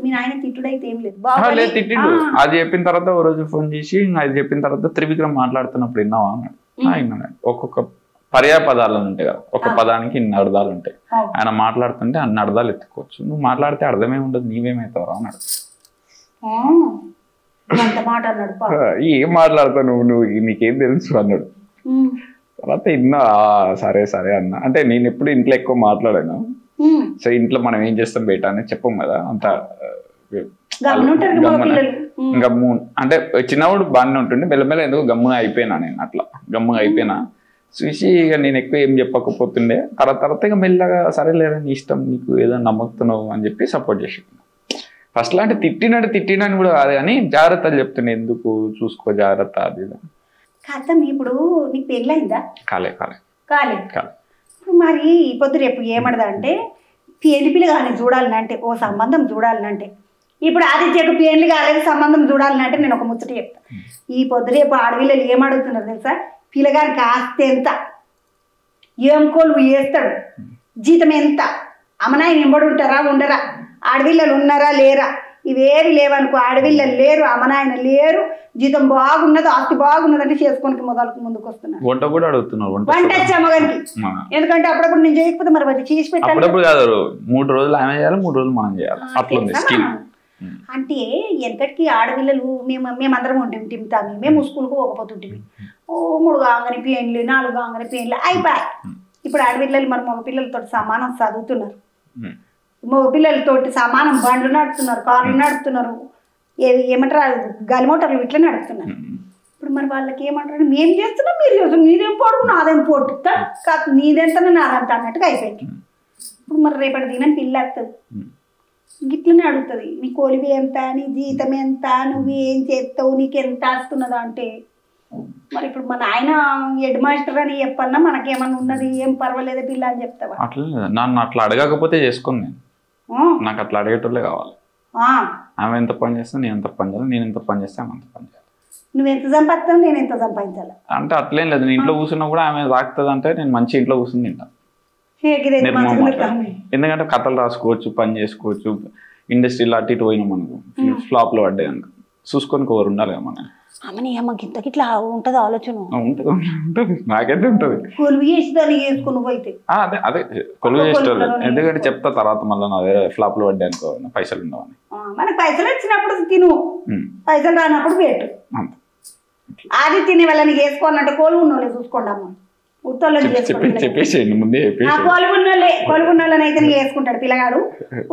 మీ నాయన తిట్టుడైతే ఏం లేదు లేదు తిట్టిండు. అది చెప్పిన తర్వాత ఓ రోజు ఫోన్ చేసి అది చెప్పిన తర్వాత త్రివిక్రమ్ మాట్లాడుతున్నప్పుడు విన్నావా అన్నాడు. విన్నాడు. ఒక్కొక్క పర్యాయ పదాలు ఉంటాయి కదా, ఒక పదానికి ఇన్ని అర్థాలు ఉంటాయి. ఆయన మాట్లాడుతుంటే అన్ని అర్థాలు ఎత్తుకోవచ్చు. నువ్వు మాట్లాడితే అర్థమే ఉండదు, నీవేమవుతావు అన్నాడు. ఏం మాట్లాడతావు నువ్వు నీకేం తెలుసు అన్నాడు. తర్వాత ఇన్నా సరే సరే అన్న. అంటే నేను ఎప్పుడు ఇంట్లో ఎక్కువ మాట్లాడాను. సో ఇంట్లో మనం ఏం చేస్తాం బయట అనేది చెప్పం కదా, అంత గమ్ము. అంటే చిన్నప్పుడు బాగానే ఉంటుండే, మెల్లమెల్ల ఎందుకు గమ్ముగా అయిపోయినా నేను. అట్లా గమ్ముగా అయిపోయినా చూసి ఇక నేను ఎక్కువ ఏం చెప్పకపోతుండే. తర్వాత ఇక మెల్లగా సరే లేదా నీ ఇష్టం, నీకు ఏదో నమ్మకుతున్నావు అని చెప్పి సపోర్ట్ చేసి. ఫస్ట్ లాంటి తిట్టినట్టు కూడా కాదు కానీ జాగ్రత్తలు చెప్తుండే, ఎందుకు చూసుకో జాగ్రత్త అది కథం. ఇప్పుడు నీకు పెళ్ళయిందా? కాలే. ఇప్పుడు మరి ఈ పొద్దు రేపు ఏమడదా అంటే పెళ్లి పిల్ల కానీ చూడాలనంటే, ఓ సంబంధం చూడాలనంటే, ఇప్పుడు ఆదిత్యకు పెళ్లి కాలేదు సంబంధం చూడాలనంటే నేను ఒక ముచ్చట చెప్తా. ఈ పొద్దు రేపు ఆడపిల్లలు ఏమడుగుతున్నారు తెలుసా? పిల్లగానికి ఆస్తి ఎంత, ఏం కోళ్ళు వేస్తాడు, జీతం ఎంత, అమ్మనాయన ఎంబడి ఉంటారా ఉండరా, ఆడపిల్లలు ఉన్నారా లేరా, ఇవేవి లేవనుకో. ఆడపిల్లలు లేరు, అమ్మనాయన లేరు, జీతం బాగున్నది, ఆస్తి బాగున్నదంటే చేసుకోనికి ముందుకు వస్తున్నారు. వంట కూడా అడుగుతున్నారు. వంట వచ్చా మగనికి. ఎందుకంటే అప్పుడప్పుడు నేను చేయకపోతే మరి అది చేసి పెట్టాలి. 3 రోజులు ఆమె చేయాలి, 3 రోజులు మనం చేయాలి. అంటే ఎంతటికి ఆడపిల్లలు మేమందరం తింటాము. మేము స్కూల్కు పోకపోతుంటివి. 3 కాగానే పేన్లు, 4 కాగానే పేన్లు అయిపోయాయి. ఇప్పుడు ఆడపిల్లలు మరి మగ పిల్లలతో సమానం చదువుతున్నారు, మగ పిల్లలతో సమానం బండ్లు నడుపుతున్నారు, కార్లు నడుపుతున్నారు, ఏమంటారు గాలి మోటార్లు ఇట్లా నడుపుతున్నారు. ఇప్పుడు మరి వాళ్ళకి ఏమంటారు, మేము చేస్తున్నాం మీరు చేస్తున్నాం, నీదేం పొడుగు నాదేం పొట్టు కాదు, నీదెంతనో నాదంత అన్నట్టుగా అయిపోయింది. ఇప్పుడు మరి రేపటి దినం పిల్ల వస్తుంది, గిట్లనే అడుగుతుంది, నీ కొలివి ఎంత, నీ జీతం ఎంత, నువ్వు ఏం చేస్తావు, నీకు ఎంత వస్తున్నదా అంటే. మరి ఇప్పుడు మన ఆయన హెడ్ మాస్టర్ అని చెప్పన్నా మనకేమన్నా ఉన్నది, ఏం పర్వాలేదు పిల్ల అని చెప్తావా? అట్లా నన్ను అట్లా అడగకపోతే చేసుకోను నేను. నాకు అట్లా అడిగేటోళ్ళే కావాలి. ఆమె ఎంత పని చేస్తా నేను ఎంత పని చేయాలి, నేను ఎంత పని చేస్తే ఆమె అంత పని చేయాలి. నువ్వు ఎంత సంపాదిస్తావు నేను ఎంత సంపాదించాలి అంటే అట్లేం లేదు. నేను ఇంట్లో కూర్చున్నా కూడా ఆమె తాకుతుంది అంటే నేను మంచి ఇంట్లో కూర్చుని తింటాను. ఎందుకంటే కథలు రాసుకోవచ్చు, పని చేసుకోవచ్చు. ఇండస్ట్రీలో అటు ఇటు పోయినాం అనుకో, ఫ్లాప్ లో పడ్డాయి అనుకో, చూసుకొని కోరు ఉండాలి కదా మనం. అమ్మని అమ్మకి ఇంతకిట్లా ఉంటుంది ఆలోచన. ఉంటుంది, నాకైతే ఉంటుంది. కొలువు చేసి దాన్ని వేసుకుని పోయితే అదే కొలువు చేసేవాళ్ళు. ఎందుకంటే చెప్తా తర్వాత మళ్ళీ నా వేరే ఫ్లాప్ లో పడ్డా అనుకో, పైసలు ఉండవని. మనకి పైసలు వచ్చినప్పుడు తిను, పైసలు రానప్పుడు పెట్టు. అది తినే వాళ్ళని వేసుకోవాలంటే కొలువు ఉన్నోళ్ళే చూసుకోండి అమ్మ. చెప్పేసేయండి ముందే. కొలుగున్నోళ్ళని అయితే వేసుకుంటాడు పిల్లగాడు.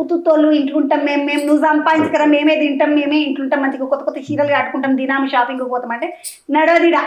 ఉత్తుతోళ్ళు ఇంట్లో ఉంటాం మేము నువ్వు సంపాదించుకరా, మేమే తింటాం, మేమే ఇంట్లో ఉంటాం, మంచిగా కొత్త కొత్త చీరలు కట్టుకుంటాం, దినాము షాపింగ్ పోతాం అంటే నడవదిడా.